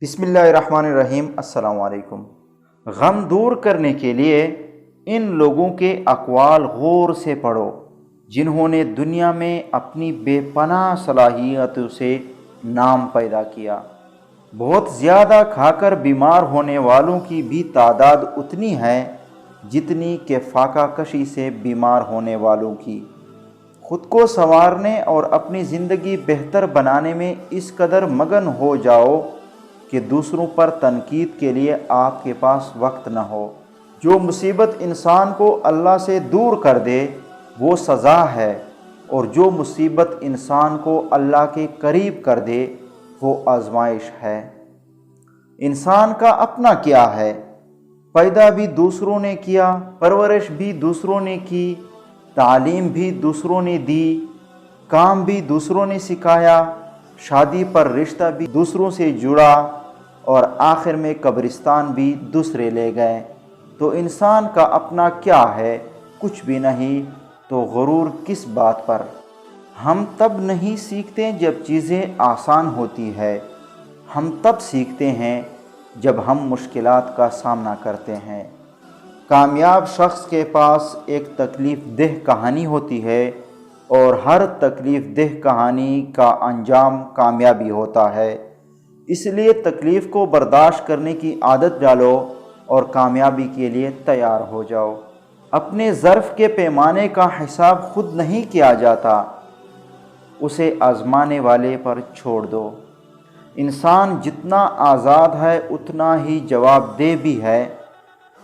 بسم اللہ الرحمن الرحیم۔ السلام علیکم۔ غم دور کرنے کے لیے ان لوگوں کے اقوال غور سے پڑھو جنہوں نے دنیا میں اپنی بے پناہ صلاحیتوں سے نام پیدا کیا۔ بہت زیادہ کھا کر بیمار ہونے والوں کی بھی تعداد اتنی ہے جتنی کہ فاقہ کشی سے بیمار ہونے والوں کی۔ خود کو سنوارنے اور اپنی زندگی بہتر بنانے میں اس قدر مگن ہو جاؤ کہ دوسروں پر تنقید کے لیے آپ کے پاس وقت نہ ہو۔ جو مصیبت انسان کو اللہ سے دور کر دے وہ سزا ہے، اور جو مصیبت انسان کو اللہ کے قریب کر دے وہ آزمائش ہے۔ انسان کا اپنا کیا ہے؟ پیدا بھی دوسروں نے کیا، پرورش بھی دوسروں نے کی، تعلیم بھی دوسروں نے دی، کام بھی دوسروں نے سکھایا، شادی پر رشتہ بھی دوسروں سے جڑا، اور آخر میں قبرستان بھی دوسرے لے گئے۔ تو انسان کا اپنا کیا ہے؟ کچھ بھی نہیں، تو غرور کس بات پر؟ ہم تب نہیں سیکھتے جب چیزیں آسان ہوتی ہے، ہم تب سیکھتے ہیں جب ہم مشکلات کا سامنا کرتے ہیں۔ کامیاب شخص کے پاس ایک تکلیف دہ کہانی ہوتی ہے، اور ہر تکلیف دہ کہانی کا انجام کامیابی ہوتا ہے۔ اس لیے تکلیف کو برداشت کرنے کی عادت ڈالو اور کامیابی کے لیے تیار ہو جاؤ۔ اپنے ظرف کے پیمانے کا حساب خود نہیں کیا جاتا، اسے آزمانے والے پر چھوڑ دو۔ انسان جتنا آزاد ہے اتنا ہی جواب دہ بھی ہے۔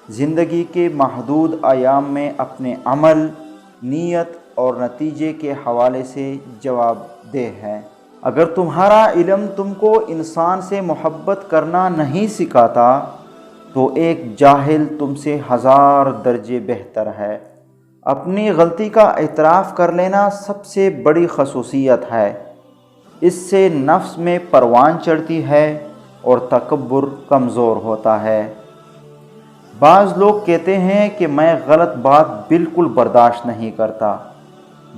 زندگی کے محدود ایام میں اپنے عمل، نیت اور نتیجے کے حوالے سے جواب دہ ہے۔ اگر تمہارا علم تم کو انسان سے محبت کرنا نہیں سکھاتا تو ایک جاہل تم سے 1000 درجے بہتر ہے۔ اپنی غلطی کا اعتراف کر لینا سب سے بڑی خصوصیت ہے۔ اس سے نفس میں پروان چڑھتی ہے اور تکبر کمزور ہوتا ہے۔ بعض لوگ کہتے ہیں کہ میں غلط بات بالکل برداشت نہیں کرتا۔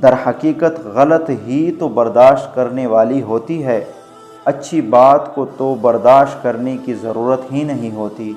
در حقیقت غلط ہی تو برداشت کرنے والی ہوتی ہے، اچھی بات کو تو برداشت کرنے کی ضرورت ہی نہیں ہوتی۔